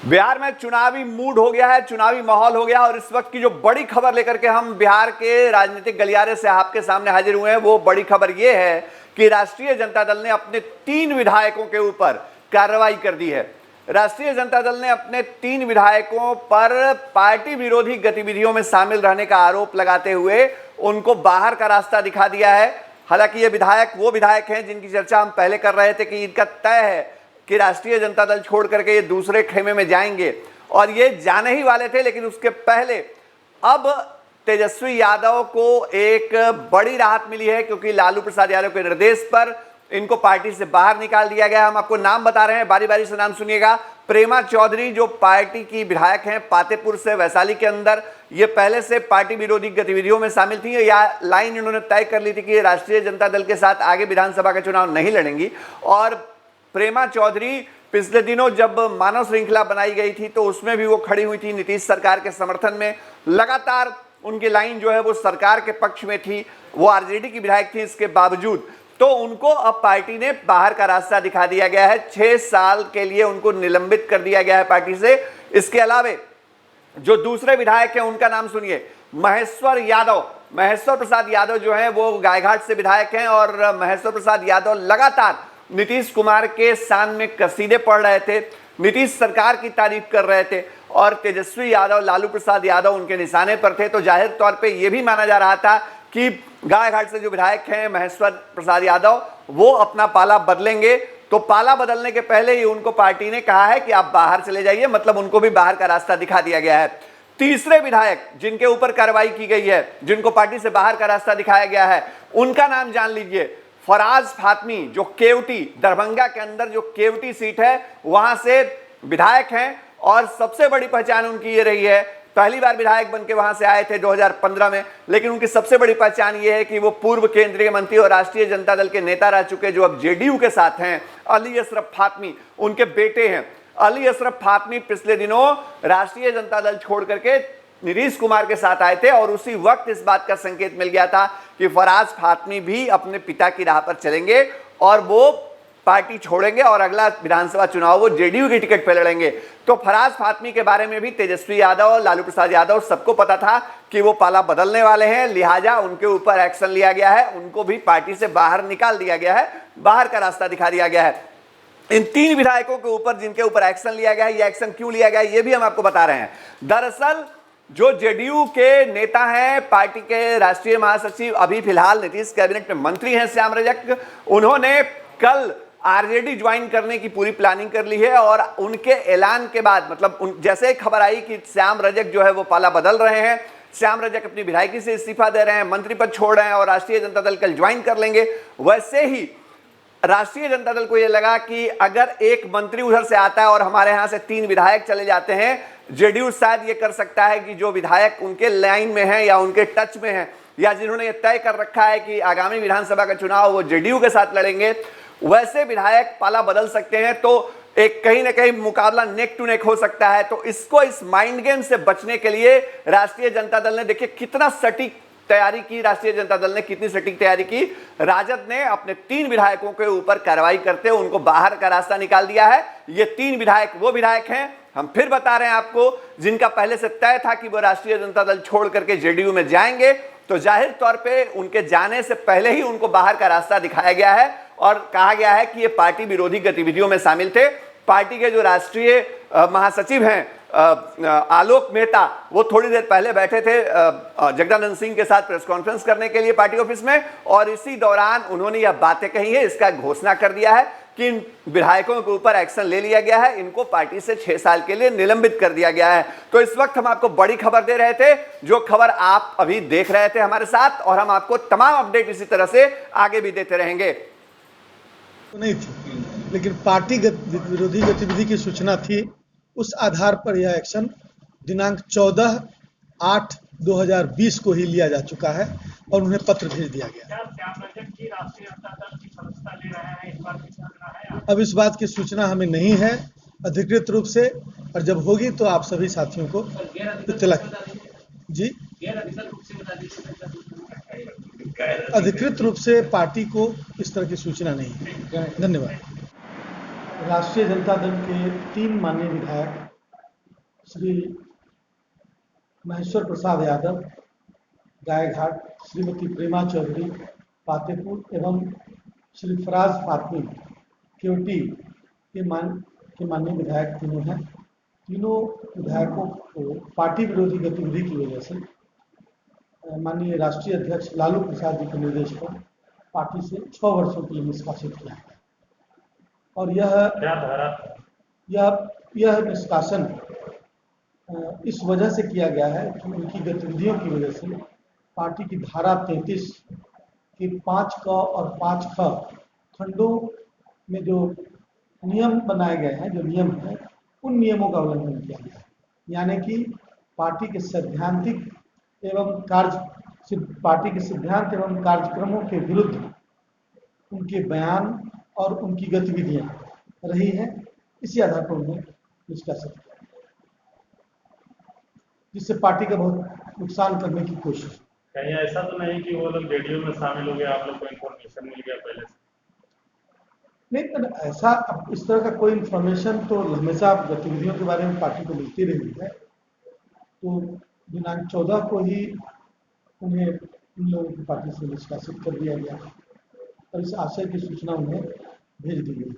बिहार में चुनावी मूड हो गया है, चुनावी माहौल हो गया, और इस वक्त की जो बड़ी खबर लेकर के हम बिहार के राजनीतिक गलियारे से आपके सामने हाजिर हुए हैं, वो बड़ी खबर ये है कि राष्ट्रीय जनता दल ने अपने 3 विधायकों के ऊपर कार्रवाई कर दी है। राष्ट्रीय जनता दल ने अपने 3 विधायकों पर पार्टी विरोधी गतिविधियों में शामिल रहने का आरोप लगाते हुए उनको बाहर का रास्ता दिखा दिया है। हालांकि ये विधायक वो विधायक हैं जिनकी चर्चा हम पहले कर रहे थे कि इनका तय है कि राष्ट्रीय जनता दल छोड़ करके ये दूसरे खेमे में जाएंगे, और ये जाने ही वाले थे। लेकिन उसके पहले अब तेजस्वी यादव को एक बड़ी राहत मिली है, क्योंकि लालू प्रसाद यादव के निर्देश पर इनको पार्टी से बाहर निकाल दिया गया। हम आपको नाम बता रहे हैं, बारी बारी से नाम सुनिएगा। प्रेमा चौधरी जो पार्टी की विधायक हैं पातेपुर से, वैशाली के अंदर, ये पहले से पार्टी विरोधी गतिविधियों में शामिल थी। या लाइन इन्होंने तय कर ली थी कि राष्ट्रीय जनता दल के साथ आगे विधानसभा का चुनाव नहीं लड़ेंगी। और प्रेमा चौधरी पिछले दिनों जब मानव श्रृंखला बनाई गई थी तो उसमें भी वो खड़ी हुई थी नीतीश सरकार के समर्थन में। लगातार उनकी लाइन जो है वो सरकार के पक्ष में थी। वो आरजेडी की विधायक थी, इसके बावजूद तो उनको अब पार्टी ने बाहर का रास्ता दिखा दिया गया है। 6 साल के लिए उनको निलंबित कर दिया गया है पार्टी से। इसके अलावे जो दूसरे विधायक हैं उनका नाम सुनिए, महेश्वर यादव। महेश्वर प्रसाद यादव जो है वो गायघाट से विधायक हैं, और महेश्वर प्रसाद यादव लगातार नीतीश कुमार के शान में कसीदे पढ़ रहे थे, नीतीश सरकार की तारीफ कर रहे थे, और तेजस्वी यादव, लालू प्रसाद यादव उनके निशाने पर थे। तो जाहिर तौर पे ये भी माना जा रहा था कि गायघाट से जो विधायक हैं महेश्वर प्रसाद यादव, वो अपना पाला बदलेंगे। तो पाला बदलने के पहले ही उनको पार्टी ने कहा है कि आप बाहर चले जाइए, मतलब उनको भी बाहर का रास्ता दिखा दिया गया है। तीसरे विधायक जिनके ऊपर कार्रवाई की गई है, जिनको पार्टी से बाहर का रास्ता दिखाया गया है, उनका नाम जान लीजिए। फराज फातमी जो केवटी, दरभंगा के अंदर जो केवटी सीट है वहां से विधायक हैं, और सबसे बड़ी पहचान उनकी ये रही है, पहली बार विधायक बनके वहां से आए थे 2015 में, लेकिन उनकी सबसे बड़ी पहचान ये है कि वो पूर्व केंद्रीय मंत्री और राष्ट्रीय जनता दल के नेता रह चुके, जो अब जेडीयू के साथ हैं, अली अशरफ फातमी, उनके बेटे हैं। अली अशरफ फातमी पिछले दिनों राष्ट्रीय जनता दल छोड़ करके नीतीश कुमार के साथ आए थे, और उसी वक्त इस बात का संकेत मिल गया था कि फराज फातमी भी अपने पिता की राह पर चलेंगे और वो पार्टी छोड़ेंगे, और अगला विधानसभा चुनाव वो जेडीयू की टिकट पर लड़ेंगे। तो फराज फातमी के बारे में भी तेजस्वी यादव, लालू प्रसाद यादव सबको पता था कि वो पाला बदलने वाले हैं, लिहाजा उनके ऊपर एक्शन लिया गया है, उनको भी पार्टी से बाहर निकाल दिया गया है, बाहर का रास्ता दिखा दिया गया है। इन 3 विधायकों के ऊपर जिनके ऊपर एक्शन लिया गया है, ये एक्शन क्यों लिया गया है ये भी हम आपको बता रहे हैं। दरअसल जो जेडीयू के नेता हैं, पार्टी के राष्ट्रीय महासचिव, अभी फिलहाल नीतीश कैबिनेट में मंत्री हैं श्याम रजक, उन्होंने कल आरजेडी ज्वाइन करने की पूरी प्लानिंग कर ली है। और उनके ऐलान के बाद, मतलब जैसे ही खबर आई कि श्याम रजक जो है वो पाला बदल रहे हैं, श्याम रजक अपनी विधायकी से इस्तीफा दे रहे हैं, मंत्री पद छोड़ रहे हैं और राष्ट्रीय जनता दल कल ज्वाइन कर लेंगे, वैसे ही राष्ट्रीय जनता दल को यह लगा कि अगर एक मंत्री उधर से आता है और हमारे यहां से 3 विधायक चले जाते हैं, जेडीयू शायद ये कर सकता है कि जो विधायक उनके लाइन में हैं या उनके टच में हैं, या जिन्होंने ये तय कर रखा है कि आगामी विधानसभा का चुनाव वो जेडीयू के साथ लड़ेंगे, वैसे विधायक पाला बदल सकते हैं। तो एक कहीं ना कहीं मुकाबला नेक टू नेक हो सकता है। तो इसको, इस माइंड गेम से बचने के लिए राष्ट्रीय जनता दल ने, देखिए कितना सटीक तैयारी की, राष्ट्रीय जनता दल ने कितनी सटीक तैयारी की। राजद ने अपने 3 विधायकों के ऊपर कार्रवाई करते हुए उनको बाहर का रास्ता निकाल दिया है। ये 3 विधायक वो विधायक हैं, हम फिर बता रहे हैं आपको, जिनका पहले से तय था कि वो राष्ट्रीय जनता दल छोड़ करके जेडीयू में जाएंगे। तो जाहिर तौर पे उनके जाने से पहले ही उनको बाहर का रास्ता दिखाया गया है, और कहा गया है कि ये पार्टी विरोधी गतिविधियों में शामिल थे। पार्टी के जो राष्ट्रीय महासचिव हैं आलोक मेहता, वो थोड़ी देर पहले बैठे थे जगदानंद सिंह के साथ प्रेस कॉन्फ्रेंस करने के लिए पार्टी ऑफिस में, और इसी दौरान उन्होंने यह बातें कही है, इसका घोषणा कर दिया है कि इन विधायकों के ऊपर एक्शन ले लिया गया है, इनको पार्टी से 6 साल के लिए निलंबित कर दिया गया है। तो इस वक्त हम आपको बड़ी खबर दे रहे थे, जो खबर आप अभी देख रहे थे हमारे साथ, और हम आपको तमाम अपडेट इसी तरह से आगे भी देते रहेंगे। नहीं थी, लेकिन पार्टी विरोधी गतिविधि की सूचना थी, उस आधार पर यह एक्शन दिनांक 14/8/2020 को ही लिया जा चुका है और उन्हें पत्र भेज दिया गया। अब इस बात की सूचना हमें नहीं है अधिकृत रूप से, और जब होगी तो आप सभी साथियों को इत्तला जी अधिकृत रूप से पार्टी को इस तरह की सूचना नहीं है। धन्यवाद। राष्ट्रीय जनता दल के 3 माननीय विधायक श्री महेश्वर प्रसाद यादव गायघाट, श्रीमती प्रेमा चौधरी पातेपुर एवं श्री फराज फातमी केवटी के माननीय विधायक तीनों हैं। तीनों विधायकों को पार्टी विरोधी गतिविधि की वजह से माननीय राष्ट्रीय अध्यक्ष लालू प्रसाद जी के निर्देश पर पार्टी से 6 वर्षों के लिए निष्कासित किया है। और यह निष्कासन इस वजह से किया गया है कि उनकी गतिविधियों की वजह से पार्टी की धारा 33 के 5 क और 5 ख खंडों में जो नियम बनाए गए हैं, जो नियम है, उन नियमों का उल्लंघन किया गया है। यानी कि पार्टी के सैद्धांतिक एवं कार्यक्रमों के विरुद्ध उनके बयान और उनकी गतिविधियां रही हैं। इसी आधार पर उन्हें निष्कासित किया, जिससे पार्टी का बहुत नुकसान करने की कोशिश। कहीं ऐसा तो नहीं कि वो लोग जेडीयू में शामिल हो गए, आप लोग को इन्फॉर्मेशन मिल गया पहले से? नहीं, ऐसा अब इस तरह का कोई इन्फॉर्मेशन तो हमेशा गतिविधियों के बारे में पार्टी को मिलती रही है। तो दिनांक 14 को ही उन्हें इन लोगों की पार्टी से निष्कासित कर दिया गया और इस आशय की सूचना उन्हें भेज दी गई।